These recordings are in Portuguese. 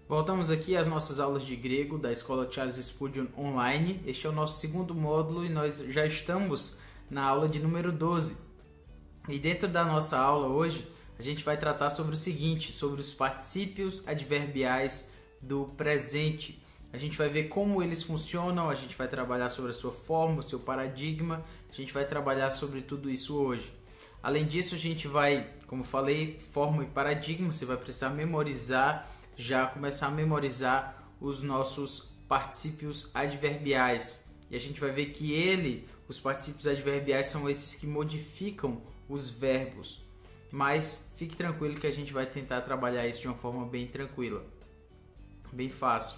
Voltamos aqui às nossas aulas de grego da Escola Charles Spurgeon Online. Este é o nosso segundo módulo e nós já estamos na aula de número 12. E dentro da nossa aula hoje, a gente vai tratar sobre o seguinte, sobre os particípios adverbiais do presente. A gente vai ver como eles funcionam, a gente vai trabalhar sobre a sua forma, o seu paradigma, a gente vai trabalhar sobre tudo isso hoje. Além disso, a gente vai, como falei, forma e paradigma, você vai precisar memorizar, já começar a memorizar os nossos particípios adverbiais. E a gente vai ver que os particípios adverbiais são esses que modificam os verbos. Mas fique tranquilo que a gente vai tentar trabalhar isso de uma forma bem tranquila, bem fácil.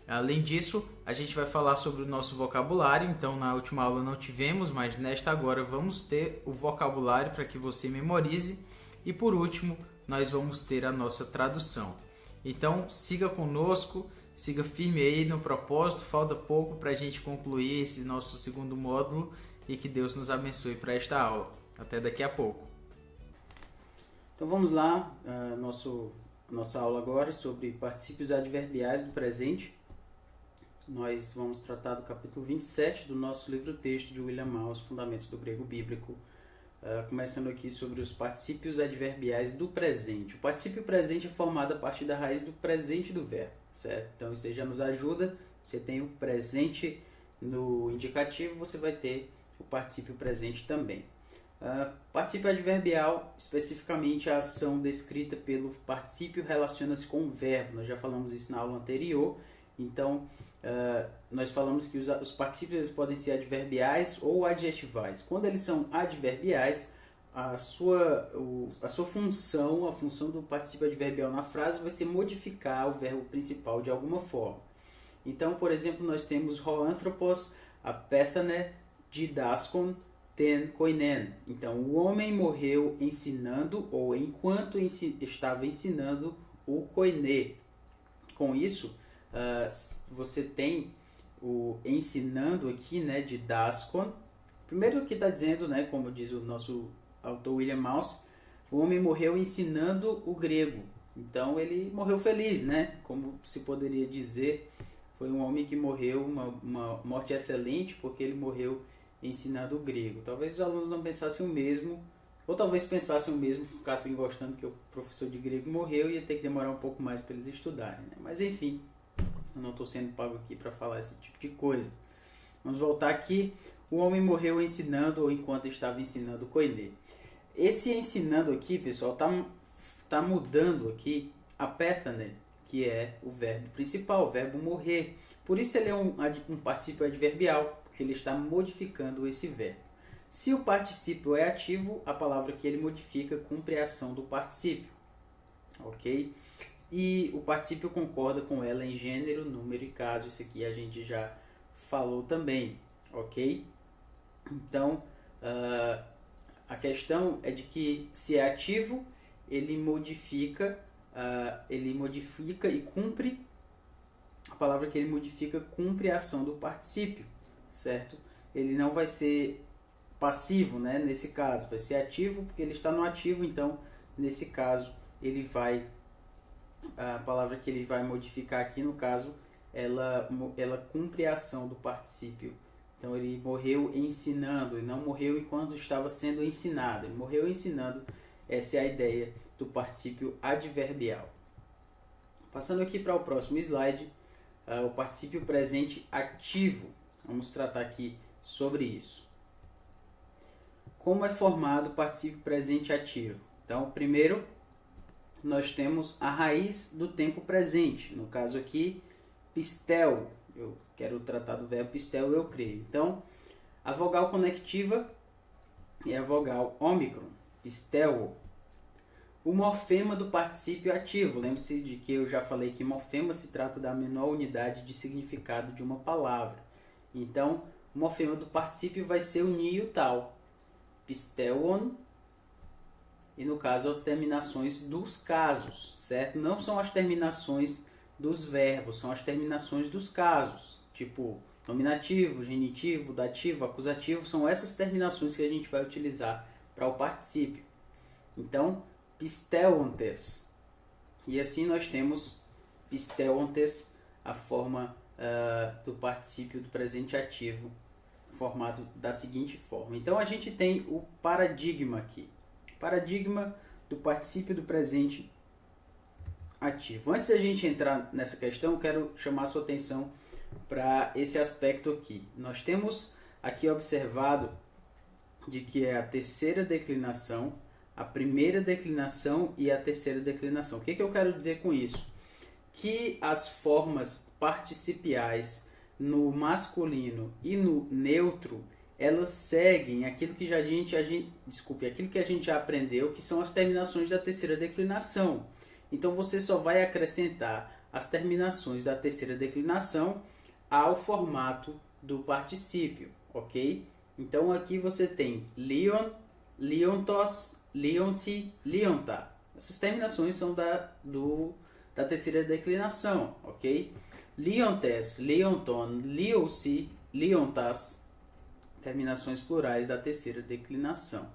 Além disso, a gente vai falar sobre o nosso vocabulário. Então, na última aula não tivemos, mas nesta agora vamos ter o vocabulário para que você memorize. E por último, nós vamos ter a nossa tradução. Então, siga conosco, siga firme aí no propósito. Falta pouco para a gente concluir esse nosso segundo módulo e que Deus nos abençoe para esta aula. Até daqui a pouco. Então, vamos lá, nossa aula agora sobre particípios adverbiais do presente. Nós vamos tratar do capítulo 27 do nosso livro-texto de William Mouse, Fundamentos do Grego Bíblico, começando aqui sobre os particípios adverbiais do presente. O particípio presente é formado a partir da raiz do presente do verbo, certo? Então isso aí já nos ajuda. Você tem o presente no indicativo, você vai ter o particípio presente também. Particípio adverbial, especificamente a ação descrita pelo particípio relaciona-se com o verbo. Nós já falamos isso na aula anterior. Então, nós falamos que os particípios podem ser adverbiais ou adjetivais. Quando eles são adverbiais, a sua função, a função do particípio adverbial na frase vai ser modificar o verbo principal de alguma forma. Então, por exemplo, nós temos ho anthropos apethane didaskon ten koinen. Então, o homem morreu ensinando ou enquanto estava ensinando o koine. Com isso, você tem o ensinando aqui, né, de daskon. Primeiro que está dizendo, né, como diz o nosso autor William Mouse, o homem morreu ensinando o grego. Então ele morreu feliz, né? Como se poderia dizer, foi um homem que morreu uma morte excelente porque ele morreu ensinando o grego. Talvez os alunos não pensassem o mesmo, ou talvez pensassem o mesmo, ficassem gostando que o professor de grego morreu e ia ter que demorar um pouco mais para eles estudarem, né? Mas enfim, eu não estou sendo pago aqui para falar esse tipo de coisa. Vamos voltar aqui. O homem morreu ensinando ou enquanto estava ensinando o koine. Esse ensinando aqui, pessoal, tá mudando aqui a pethane, que é o verbo principal, o verbo morrer. Por isso ele é um particípio adverbial, porque ele está modificando esse verbo. Se o particípio é ativo, a palavra que ele modifica cumpre a ação do particípio. Ok? E o particípio concorda com ela em gênero, número e caso. Isso aqui a gente já falou também, ok? Então, a questão é de que se é ativo, ele modifica e cumpre, a palavra que ele modifica cumpre a ação do particípio, certo? Ele não vai ser passivo, né? Nesse caso, vai ser ativo porque ele está no ativo, então, nesse caso, a palavra que ele vai modificar aqui, no caso, ela cumpre a ação do particípio. Então, ele morreu ensinando, ele não morreu enquanto estava sendo ensinado. Ele morreu ensinando, essa é a ideia do particípio adverbial. Passando aqui para o próximo slide, o particípio presente ativo. Vamos tratar aqui sobre isso. Como é formado o particípio presente ativo? Então, primeiro, nós temos a raiz do tempo presente. No caso aqui, pistel. Eu quero tratar do verbo pistel, eu creio. Então, a vogal conectiva é a vogal ômicron, pistel. O morfema do particípio ativo. Lembre-se de que eu já falei que morfema se trata da menor unidade de significado de uma palavra. Então, o morfema do particípio vai ser o ni e o tal. Pistelon. E no caso, as terminações dos casos, certo? Não são as terminações dos verbos, são as terminações dos casos. Tipo, nominativo, genitivo, dativo, acusativo, são essas terminações que a gente vai utilizar para o particípio. Então, pistelontes. E assim nós temos pisteontes, a forma do particípio do presente ativo, formado da seguinte forma. Então a gente tem o paradigma aqui. Paradigma do particípio do presente ativo. Antes da gente entrar nessa questão, eu quero chamar a sua atenção para esse aspecto aqui. Nós temos aqui observado de que é a terceira declinação, a primeira declinação e a terceira declinação. O que eu quero dizer com isso? Que as formas participiais no masculino e no neutro, elas seguem aquilo que aquilo que a gente já aprendeu, que são as terminações da terceira declinação. Então você só vai acrescentar as terminações da terceira declinação ao formato do particípio, ok? Então aqui você tem lion, liontos, lionti, lionta. Essas terminações são da terceira declinação, ok? Liontes, lionton, liosi, liontas. Terminações plurais da terceira declinação.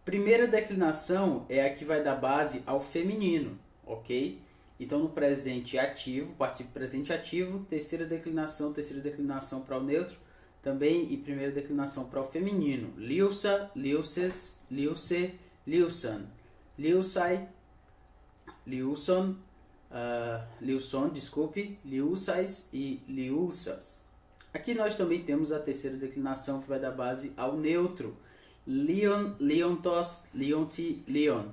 Primeira declinação é a que vai dar base ao feminino, ok? Então no presente ativo, particípio presente ativo, terceira declinação para o neutro, também, e primeira declinação para o feminino. Liusa, liuses, liuse, liusan. Liusai, liuson, liuson, liusais e liusas. Aqui nós também temos a terceira declinação que vai dar base ao neutro. Lion, liontos, lionti, lion.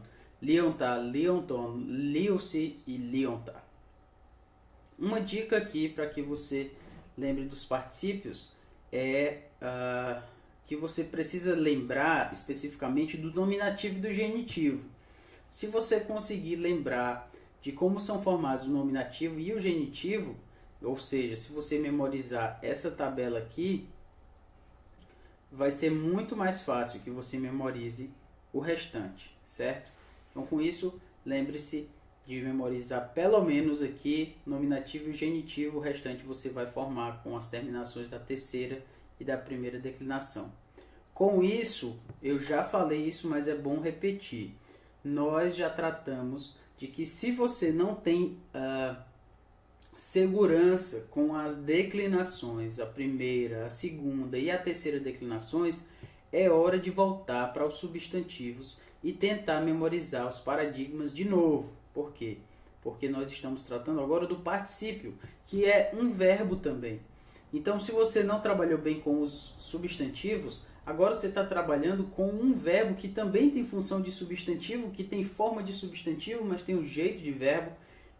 Lionta, lionton, liusi e lionta. Uma dica aqui para que você lembre dos particípios é que você precisa lembrar especificamente do nominativo e do genitivo. Se você conseguir lembrar de como são formados o nominativo e o genitivo, ou seja, se você memorizar essa tabela aqui, vai ser muito mais fácil que você memorize o restante, certo? Então, com isso, lembre-se de memorizar pelo menos aqui nominativo e genitivo. O restante você vai formar com as terminações da terceira e da primeira declinação. Com isso, eu já falei isso, mas é bom repetir. Nós já tratamos de que se você não tem segurança com as declinações, a primeira, a segunda e a terceira declinações, é hora de voltar para os substantivos e tentar memorizar os paradigmas de novo. Por quê? Porque nós estamos tratando agora do particípio, que é um verbo também. Então, se você não trabalhou bem com os substantivos, agora você está trabalhando com um verbo que também tem função de substantivo, que tem forma de substantivo, mas tem um jeito de verbo.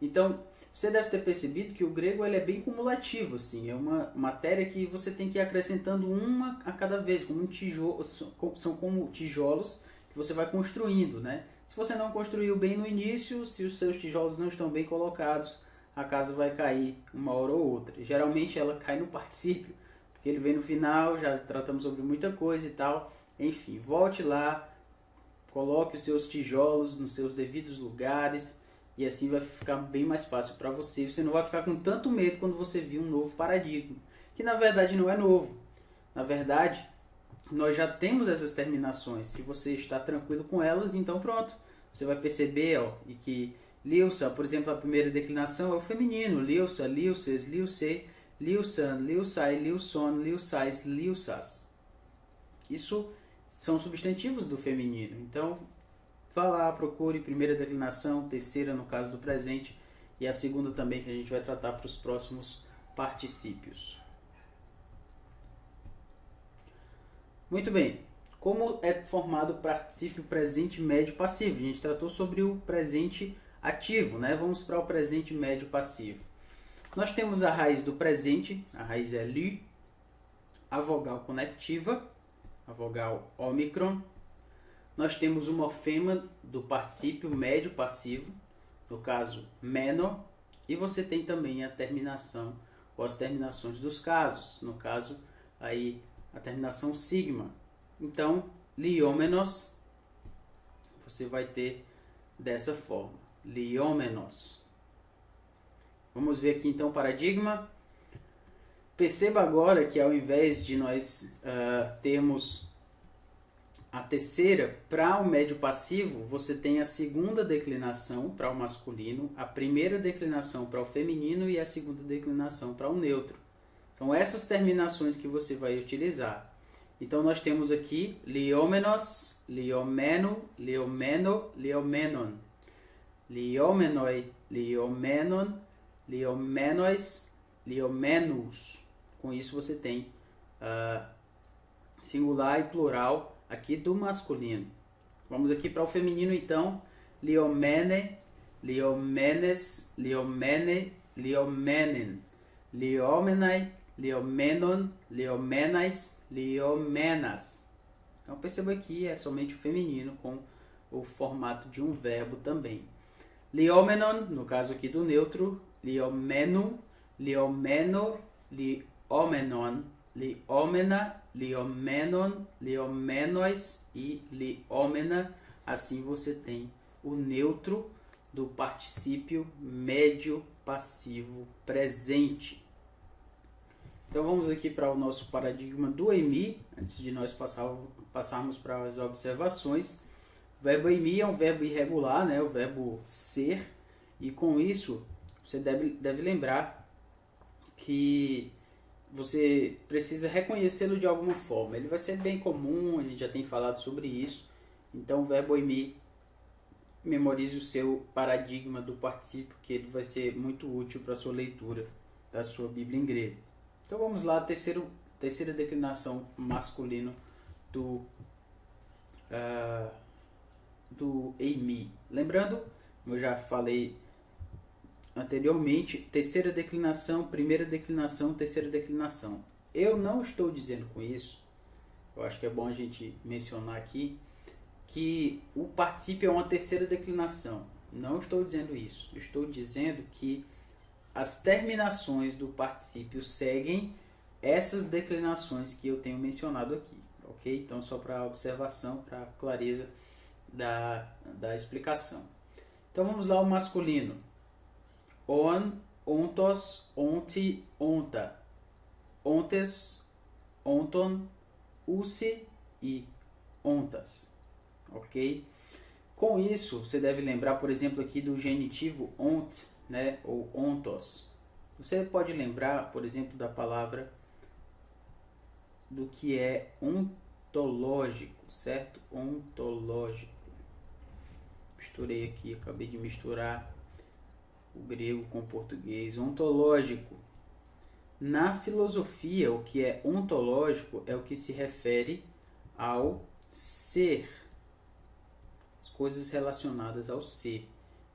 Então, você deve ter percebido que o grego ele é bem cumulativo, assim, é uma matéria que você tem que ir acrescentando uma a cada vez, como um tijolo, são como tijolos que você vai construindo, né? Se você não construiu bem no início, se os seus tijolos não estão bem colocados, a casa vai cair uma hora ou outra. Geralmente ela cai no particípio, porque ele vem no final, já tratamos sobre muita coisa e tal. Enfim, volte lá, coloque os seus tijolos nos seus devidos lugares, e assim vai ficar bem mais fácil para você. Você não vai ficar com tanto medo quando você vir um novo paradigma, que na verdade não é novo. Na verdade, nós já temos essas terminações. Se você está tranquilo com elas, então pronto. Você vai perceber e que liusa, por exemplo, a primeira declinação é o feminino. Liusa, liuses, liuse, liusan, liusai, liuson, liusais, liusas. Isso são substantivos do feminino. Então, vá lá, procure primeira declinação, terceira no caso do presente e a segunda também, que a gente vai tratar para os próximos particípios. Muito bem, como é formado o particípio presente médio passivo? A gente tratou sobre o presente ativo, né? Vamos para o presente médio passivo. Nós temos a raiz do presente, a raiz é lu, a vogal conectiva, a vogal ômicron. Nós temos o morfema do particípio médio passivo, no caso meno, e você tem também a terminação ou as terminações dos casos, no caso aí a terminação sigma. Então, liômenos, você vai ter dessa forma, liômenos. Vamos ver aqui então o paradigma. Perceba agora que ao invés de nós termos A terceira, para o médio passivo, você tem a segunda declinação para o masculino, a primeira declinação para o feminino e a segunda declinação para o neutro. São essas terminações que você vai utilizar. Então nós temos aqui liomenos, liomeno, liomeno, liomenon. Liomenoi, liomenon, liomenois, liomenus. Com isso você tem singular e plural aqui do masculino. Vamos aqui para o feminino então. Liomene, liomenes, liomene, liomenen. Liomenai, liomenon, liomenais, liomenas. Então perceba que é somente o feminino com o formato de um verbo também. Liomenon, no caso aqui do neutro, liomeno, liomeno, liomenon, liomena, liomenon, liomenois e liomena. Assim você tem o neutro do particípio médio passivo presente. Então vamos aqui para o nosso paradigma do EMI, antes de nós passarmos para as observações. O verbo EMI é um verbo irregular, né? O verbo ser, e com isso você deve lembrar que você precisa reconhecê-lo de alguma forma. Ele vai ser bem comum, a gente já tem falado sobre isso. Então o verbo EMI, memorize o seu paradigma do particípio, que ele vai ser muito útil para a sua leitura da sua Bíblia em grego. Então vamos lá, terceira declinação masculino do EMI. Lembrando, eu já falei anteriormente, terceira declinação, primeira declinação, terceira declinação. Eu não estou dizendo com isso, eu acho que é bom a gente mencionar aqui, que o particípio é uma terceira declinação. Não estou dizendo isso. Estou dizendo que as terminações do particípio seguem essas declinações que eu tenho mencionado aqui, ok? Então, só para observação, para clareza da explicação. Então, vamos lá, o masculino. On, ontos, onti, onta. Ontes, onton, use e ontas, ok? Com isso, você deve lembrar, por exemplo, aqui do genitivo ont, né, ou ontos. Você pode lembrar, por exemplo, da palavra do que é ontológico, certo? Ontológico. Misturei aqui, acabei de misturar o grego com o português. Ontológico. Na filosofia, o que é ontológico é o que se refere ao ser, as coisas relacionadas ao ser.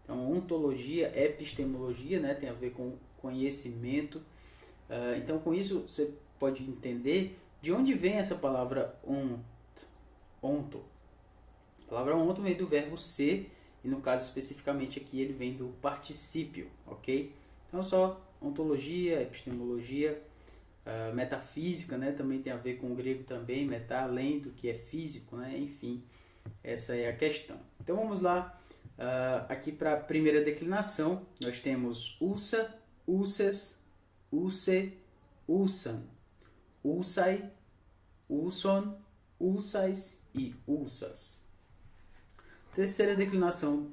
Então, ontologia, epistemologia, né, tem a ver com conhecimento. Então, com isso, você pode entender de onde vem essa palavra onto. A palavra onto vem do verbo ser, e no caso especificamente aqui ele vem do particípio, ok? Então, só ontologia, epistemologia, metafísica, né, também tem a ver com o grego também, meta, além do que é físico, né, enfim, essa é a questão. Então, vamos lá. Aqui para a primeira declinação, nós temos usa, uses, use, usan, usai, uson, usais e usas. Terceira declinação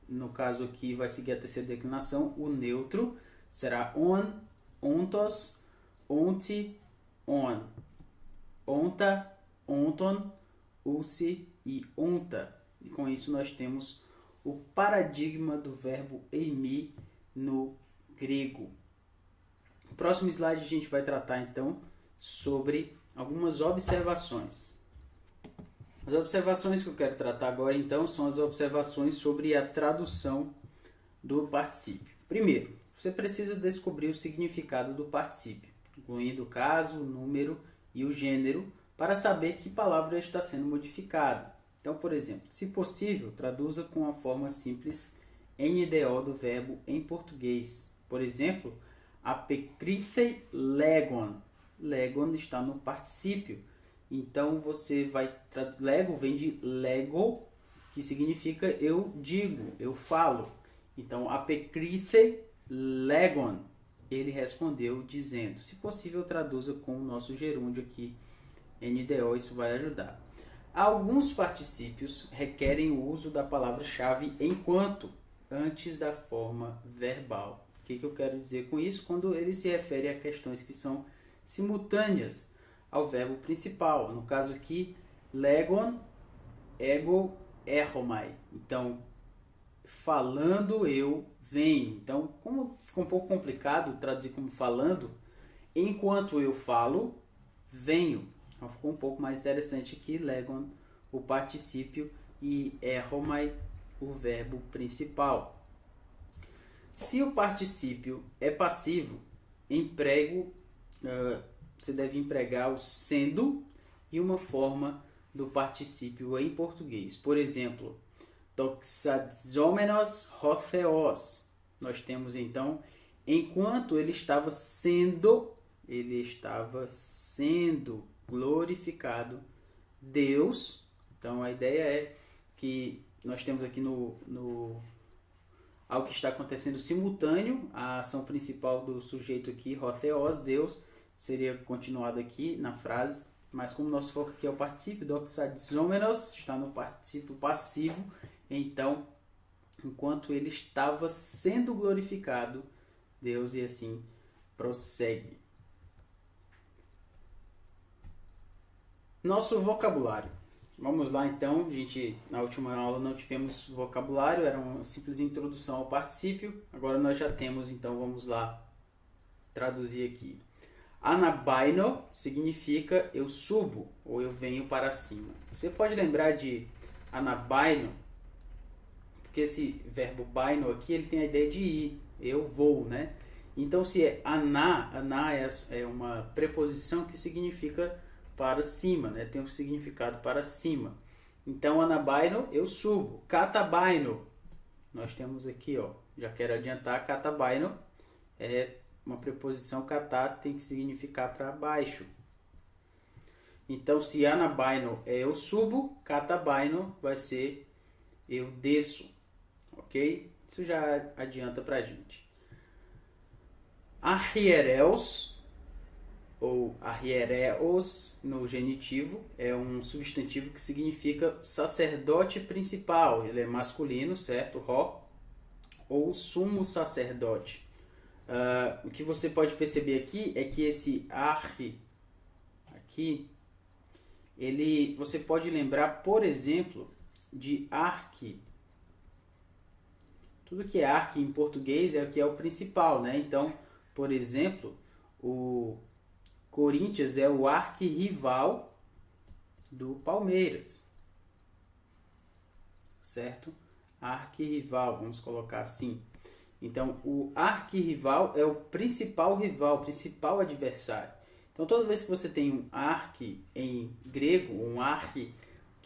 no caso aqui vai seguir a terceira declinação, o neutro será on, ontos, onti, on, onta, onton, use e onta. E com isso nós temos o paradigma do verbo eimi no grego. No próximo slide a gente vai tratar então sobre algumas observações. As observações que eu quero tratar agora então são as observações sobre a tradução do particípio. Primeiro, você precisa descobrir o significado do particípio, incluindo o caso, o número e o gênero, para saber que palavra está sendo modificada. Então, por exemplo, se possível, traduza com a forma simples NDO do verbo em português. Por exemplo, apecrithe legon. Legon está no particípio. Então, você vai... Lego vem de lego, que significa eu digo, eu falo. Então, apecrithe legon. Ele respondeu dizendo. Se possível, traduza com o nosso gerúndio aqui, NDO, isso vai ajudar. Alguns particípios requerem o uso da palavra-chave enquanto, antes da forma verbal. O que eu quero dizer com isso? Quando ele se refere a questões que são simultâneas ao verbo principal. No caso aqui, legon, ego, eromai. Então, falando eu venho. Então, como ficou um pouco complicado traduzir como falando, enquanto eu falo, venho. Então, ficou um pouco mais interessante aqui, legon, o particípio, e eromai, o verbo principal. Se o particípio é passivo, você deve empregar o sendo e uma forma do particípio em português. Por exemplo, doxazomenos ho theos. Nós temos então, enquanto ele estava sendo glorificado, Deus. Então a ideia é que nós temos aqui algo que está acontecendo simultâneo, a ação principal do sujeito aqui, ho theos, Deus, seria continuado aqui na frase, mas como nosso foco aqui é o particípio, doxazomenos, está no particípio passivo, então, enquanto ele estava sendo glorificado, Deus, e assim prossegue. Nosso vocabulário. Vamos lá então, na última aula não tivemos vocabulário, era uma simples introdução ao particípio, agora nós já temos, então vamos lá traduzir aqui. Anabaino significa eu subo ou eu venho para cima. Você pode lembrar de anabaino, porque esse verbo baino aqui ele tem a ideia de ir, eu vou, né? Então se é aná é uma preposição que significa para cima, né? Tem um significado para cima. Então anabaino eu subo. Katabaino, nós temos aqui, ó, já quero adiantar, katabaino é uma preposição, kata tem que significar para baixo. Então, se anabaino é eu subo, katabaino vai ser eu desço, ok? Isso já adianta para a gente. Arriereus, ou arriereos no genitivo, é um substantivo que significa sacerdote principal. Ele é masculino, certo? Ró, ou sumo sacerdote. O que você pode perceber aqui é que esse arri aqui, você pode lembrar, por exemplo, de arque. Tudo que é arque em português é o que é o principal, né? Então, por exemplo, o Corinthians é o arquirrival do Palmeiras, certo? Arquirrival, vamos colocar assim. Então, o arquirrival é o principal rival, o principal adversário. Então, toda vez que você tem um arqui em grego, um arqui,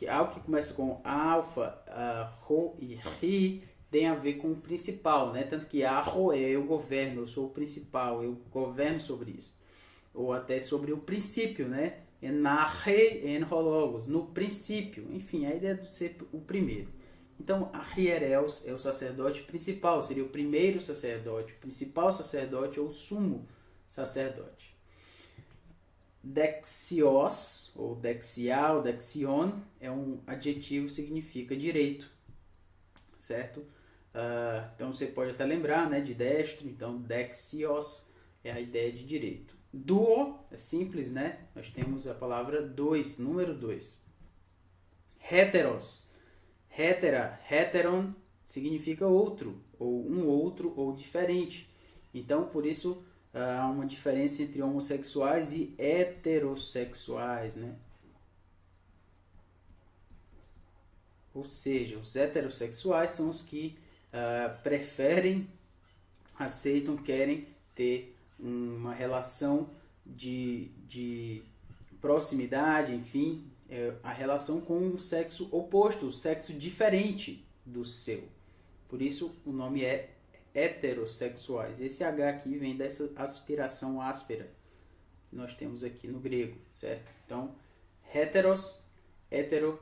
algo que começa com alfa, ro e ri, tem a ver com o principal, né? Tanto que arro é eu governo, eu sou o principal, eu governo sobre isso. Ou até sobre o princípio, né? Enarre enrologos, no princípio. Enfim, a ideia de ser o primeiro. Então, arriereus é o sacerdote principal, seria o primeiro sacerdote, o principal sacerdote ou sumo sacerdote. Dexios, ou dexial, dexion, é um adjetivo que significa direito, certo? Então, você pode até lembrar, né, de destro, então dexios é a ideia de direito. Duo é simples, né? Nós temos a palavra dois, número 2. Heteros. Hetera, heteron, significa outro, ou diferente. Então, por isso, há uma diferença entre homossexuais e heterossexuais, né? Ou seja, os heterossexuais são os que preferem, aceitam, querem ter uma relação de proximidade, enfim, a relação com um sexo oposto, o sexo diferente do seu. Por isso o nome é heterossexuais. Esse H aqui vem dessa aspiração áspera que nós temos aqui no grego, certo? Então, heteros, hetero,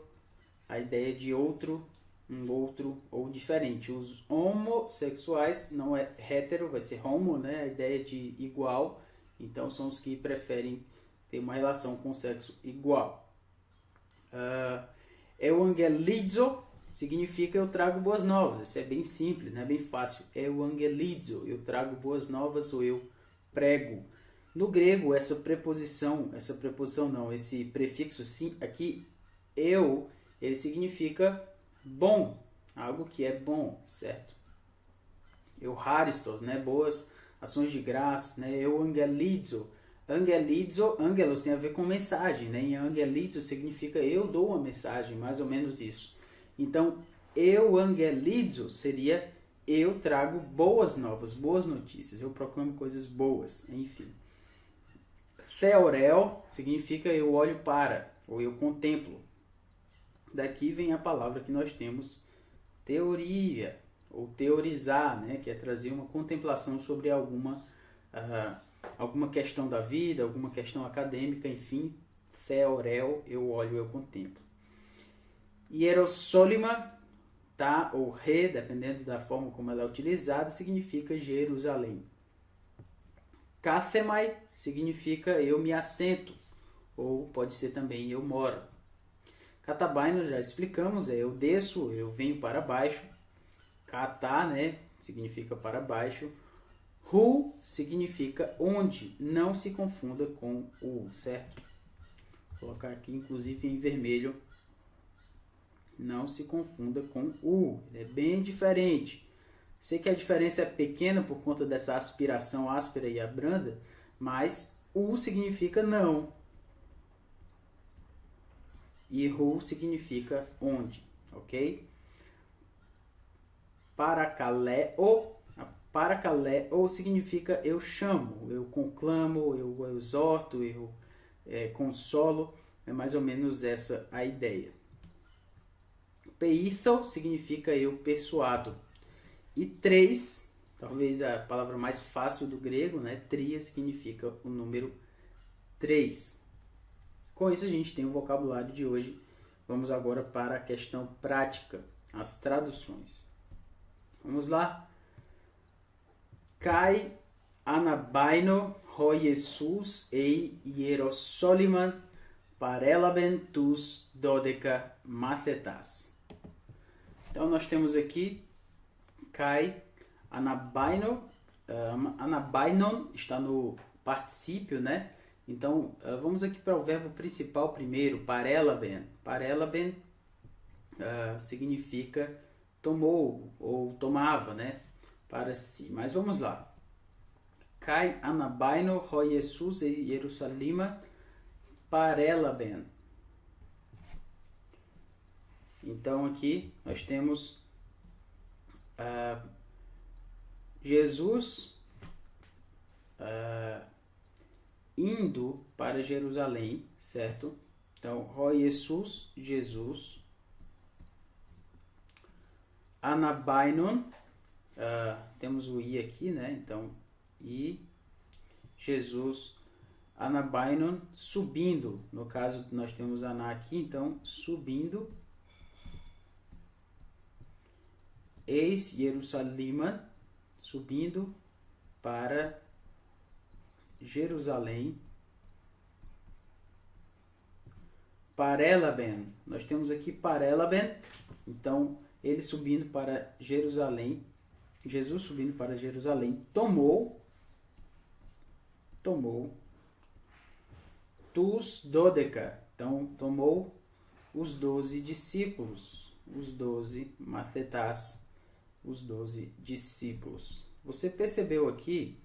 a ideia de outro, um outro ou diferente. Os homossexuais não é hetero, vai ser homo, né? A ideia de igual. Então, são os que preferem ter uma relação com o sexo igual. Evangelizo significa eu trago boas novas. Isso é bem simples, né? Bem fácil. Evangelizo, eu trago boas novas ou eu prego. No grego, esse prefixo sim, aqui, eu, ele significa bom, algo que é bom, certo? Eucharistos, né? Boas ações de graças, né? Evangelizo. Angelos tem a ver com mensagem, né? Em angelizo significa eu dou uma mensagem, mais ou menos isso. Então, evangelizo seria eu trago boas novas, boas notícias, eu proclamo coisas boas, enfim. Theorel significa eu olho para, ou eu contemplo. Daqui vem a palavra que nós temos, teoria, ou teorizar, né? Que é trazer uma contemplação sobre alguma questão da vida, alguma questão acadêmica, enfim. Theorel, eu olho, eu contemplo. Hierosólima, tá, ou re, dependendo da forma como ela é utilizada, significa Jerusalém. Kathemai significa eu me assento, ou pode ser também eu moro. Katabaino, já explicamos, é eu desço, eu venho para baixo. Kata, né, significa para baixo. Hu significa onde, não se confunda com o, certo? Vou colocar aqui, inclusive, em vermelho. Não se confunda com o, é bem diferente. Sei que a diferença é pequena por conta dessa aspiração áspera e branda, mas u significa não. E hu significa onde, ok? Parakaleo significa eu chamo, eu conclamo, eu exorto, eu consolo. É mais ou menos essa a ideia. Peitho significa eu persuado. E 3, talvez a palavra mais fácil do grego, né? Tria significa o número 3. Com isso a gente tem o vocabulário de hoje. Vamos agora para a questão prática, as traduções. Vamos lá. Kai anabaino ho Jesus ei Hierosoliman parelaben tus dodeca mathetas. Então nós temos aqui Kai anabaino, anabainon está no particípio, né? Então vamos aqui para o verbo principal primeiro, parelaben. Parelaben significa tomou ou tomava, né? Para si. Mas vamos lá. Kai anabaino ho Jesus e Jerusalima parelaben. Então aqui nós temos Jesus indo para Jerusalém, certo? Então, ho Jesus, Jesus. Anabainon, temos o i aqui, né? Então, i, Jesus, anabainon, subindo. No caso, nós temos aná aqui, então, subindo. Eis Jerusalima, subindo para Jerusalém. Parelaben, nós temos aqui parelaben, então ele subindo para Jerusalém, Jesus subindo para Jerusalém, tomou tus dodeca, então tomou os 12 discípulos, os 12 mathetas, os 12 discípulos. Você percebeu aqui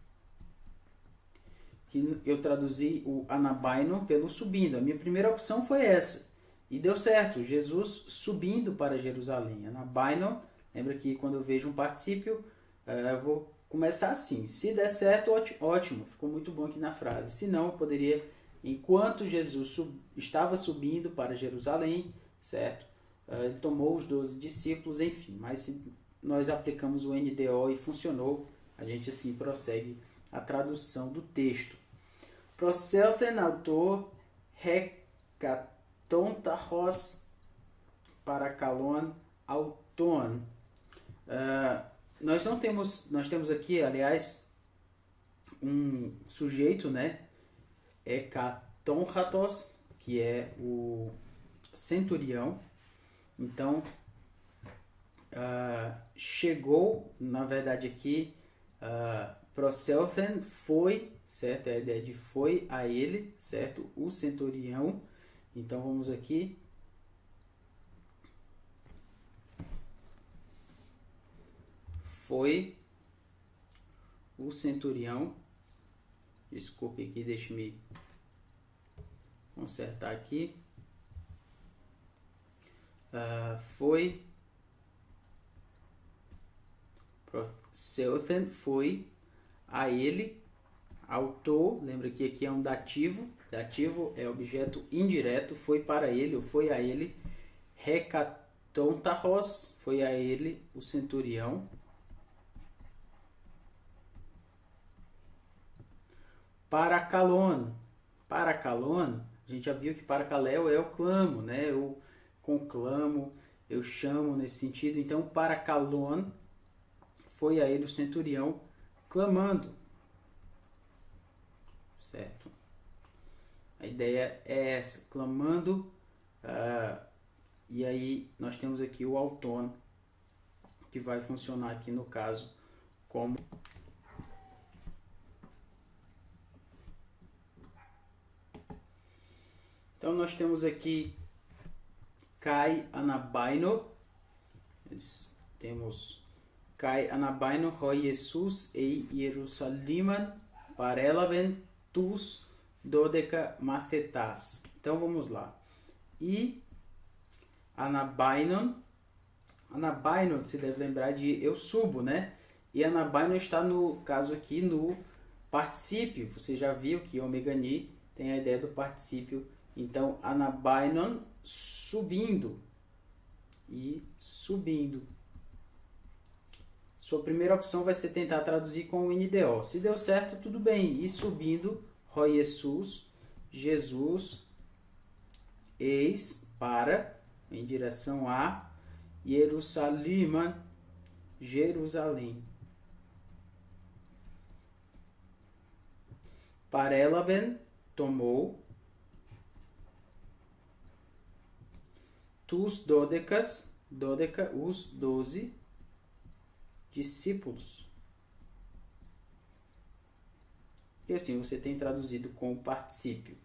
que eu traduzi o anabaino pelo subindo. A minha primeira opção foi essa. E deu certo. Jesus subindo para Jerusalém. Anabaino, lembra que quando eu vejo um particípio, eu vou começar assim. Se der certo, ótimo. Ficou muito bom aqui na frase. Se não, eu poderia, enquanto Jesus estava subindo para Jerusalém, certo? Ele tomou os 12 discípulos, enfim. Mas se nós aplicamos o NDO e funcionou, a gente assim prossegue a tradução do texto. Proselten autor hekatontahos parakalon auton. Nós temos aqui, aliás, um sujeito, né? Hekatonhatos, que é o centurião. Então, chegou, na verdade aqui, proselfen foi, certo? É a ideia de foi a ele, certo? O centurião. Então vamos aqui. Foi o centurião. Desculpe aqui, deixe-me consertar aqui. Foi proselfen foi a ele, autor, lembra que aqui é um dativo, dativo é objeto indireto, foi para ele ou foi a ele, hekatontarros, foi a ele o centurião, parakalon, parakalon, a gente já viu que paracaléu é o clamo, né? Eu conclamo, eu chamo nesse sentido, então parakalon foi a ele o centurião clamando, certo? A ideia é essa, clamando, e aí nós temos aqui o autônomo, que vai funcionar aqui no caso como então nós temos aqui Kai anabaino, temos Kai anabaino hoi Jesus ei Jerusaliman parelaben tus dodeca mathetas. Então vamos lá. E anabainon, anabainon se deve lembrar de eu subo, né? E anabainon está no caso aqui no particípio. Você já viu que omegani tem a ideia do particípio. Então anabainon subindo e subindo. Sua primeira opção vai ser tentar traduzir com o NDO. Se deu certo, tudo bem. E subindo, Roi Jesus, Jesus, eis para, em direção a Jerusalém, Jerusalém. Parelaben, tomou. Tus dodecas, dodeca, os 12 discípulos. E assim você tem traduzido com o particípio.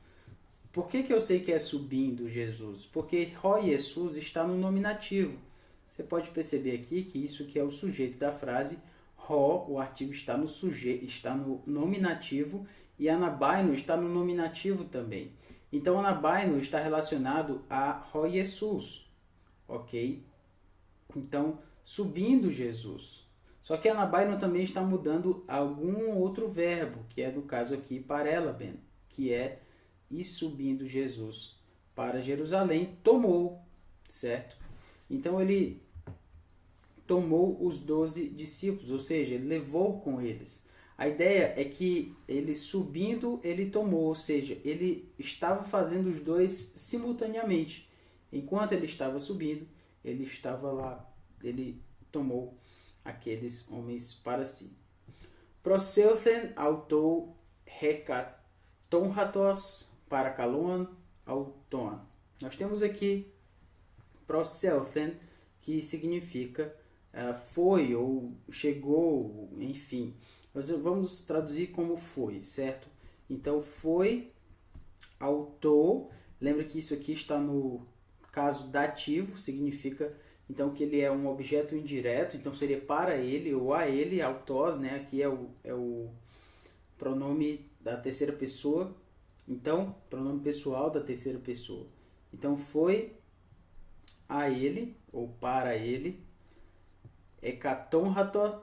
Por que eu sei que é subindo Jesus? Porque Roi Jesus está no nominativo. Você pode perceber aqui que isso que é o sujeito da frase. Ro, o artigo está no sujeito, está no nominativo, e anabaino está no nominativo também. Então anabaino está relacionado a Roi Jesus, ok? Então subindo Jesus. Só que anabaino também está mudando algum outro verbo, que é no caso aqui parelaben, que é e subindo Jesus para Jerusalém, tomou, certo? Então ele tomou os 12 discípulos, ou seja, ele levou com eles. A ideia é que ele subindo, ele tomou, ou seja, ele estava fazendo os dois simultaneamente. Enquanto ele estava subindo, ele estava lá, ele tomou aqueles homens para si. Proselfen autou hekatonhatos parakalon auton. Nós temos aqui proselfen, que significa foi ou chegou, enfim. Nós vamos traduzir como foi, certo? Então foi, autou. Lembra que isso aqui está no caso dativo, significa então que ele é um objeto indireto, então seria para ele ou a ele, autós, né? Aqui é o pronome da terceira pessoa, então pronome pessoal da terceira pessoa. Então foi a ele ou para ele,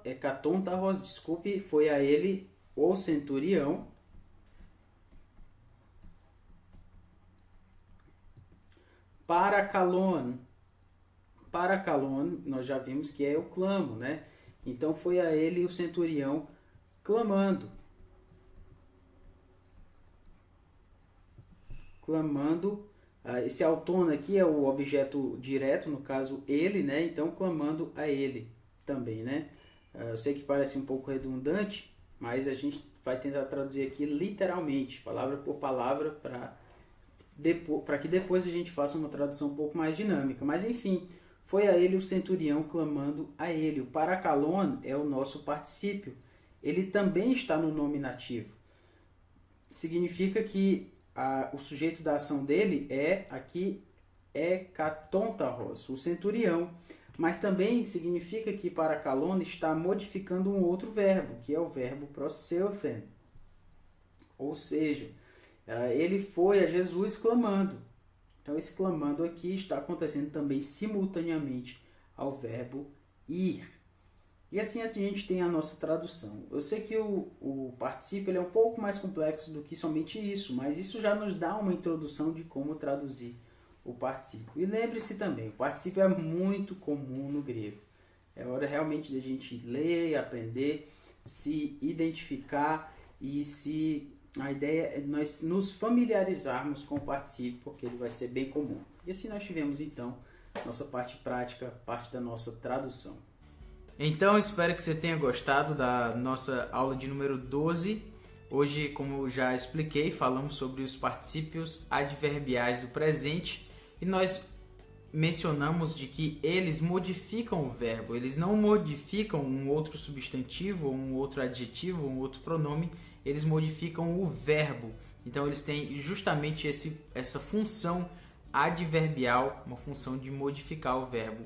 hekatontarros, desculpe, foi a ele o centurião, parakalon, parakalon, nós já vimos que é o clamo, né? Então foi a ele o centurião clamando. Clamando, esse autônomo aqui é o objeto direto, no caso ele, né? Então clamando a ele também, né? Eu sei que parece um pouco redundante, mas a gente vai tentar traduzir aqui literalmente, palavra por palavra, para para que depois a gente faça uma tradução um pouco mais dinâmica. Mas enfim, foi a ele o centurião clamando a ele. O parakalon é o nosso particípio. Ele também está no nominativo. Significa que o sujeito da ação dele é katontaros, o centurião. Mas também significa que parakalon está modificando um outro verbo, que é o verbo proseufen. Ou seja, ele foi a Jesus clamando. Então esse clamando aqui está acontecendo também simultaneamente ao verbo ir. E assim a gente tem a nossa tradução. Eu sei que o particípio ele é um pouco mais complexo do que somente isso, mas isso já nos dá uma introdução de como traduzir o particípio. E lembre-se também, o particípio é muito comum no grego. É hora realmente de a gente ler, aprender, se identificar e a ideia é nós nos familiarizarmos com o particípio, porque ele vai ser bem comum. E assim nós tivemos então nossa parte prática, parte da nossa tradução. Então espero que você tenha gostado da nossa aula de número 12. Hoje, como eu já expliquei, falamos sobre os particípios adverbiais do presente e nós mencionamos de que eles modificam o verbo, eles não modificam um outro substantivo, um outro adjetivo, um outro pronome, eles modificam o verbo. Então eles têm justamente essa função adverbial, uma função de modificar o verbo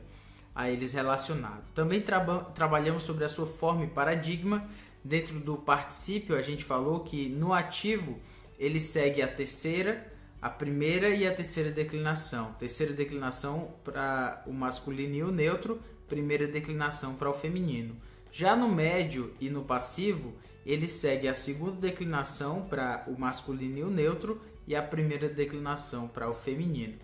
a eles relacionado. Também trabalhamos sobre a sua forma e paradigma. Dentro do particípio a gente falou que no ativo ele segue a terceira, a primeira e a terceira declinação. Terceira declinação para o masculino e o neutro, primeira declinação para o feminino. Já no médio e no passivo, ele segue a segunda declinação para o masculino e o neutro e a primeira declinação para o feminino.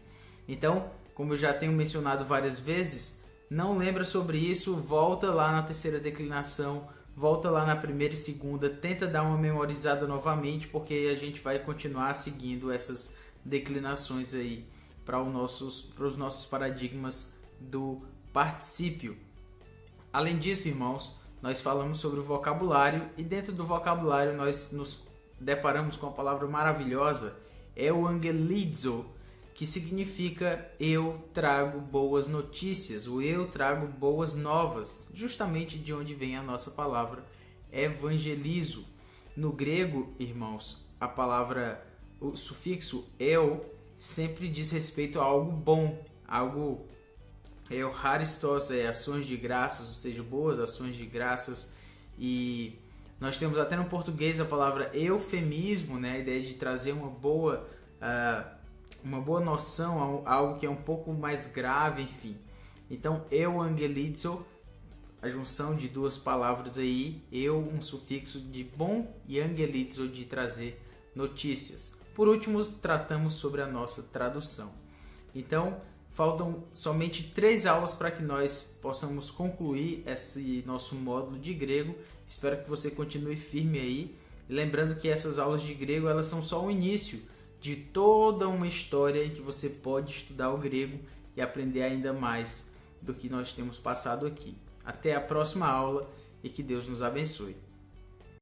Então, como eu já tenho mencionado várias vezes, não lembra sobre isso, volta lá na terceira declinação, volta lá na primeira e segunda, tenta dar uma memorizada novamente, porque a gente vai continuar seguindo essas declinações aí para os nossos paradigmas do particípio. Além disso, irmãos, nós falamos sobre o vocabulário e dentro do vocabulário nós nos deparamos com a palavra maravilhosa, euangelizo, que significa eu trago boas notícias, ou eu trago boas novas, justamente de onde vem a nossa palavra evangelizo. No grego, irmãos, a palavra, o sufixo eu sempre diz respeito a algo bom, algo eucharistos, ações de graças, ou seja, boas ações de graças. E nós temos até no português a palavra eufemismo, né? A ideia de trazer uma boa noção a algo que é um pouco mais grave, enfim. Então, euangelizo, a junção de duas palavras aí, um sufixo de bom e angelizo de trazer notícias. Por último, tratamos sobre a nossa tradução. Então, faltam somente 3 aulas para que nós possamos concluir esse nosso módulo de grego. Espero que você continue firme aí. E lembrando que essas aulas de grego elas são só o início de toda uma história em que você pode estudar o grego e aprender ainda mais do que nós temos passado aqui. Até a próxima aula e que Deus nos abençoe.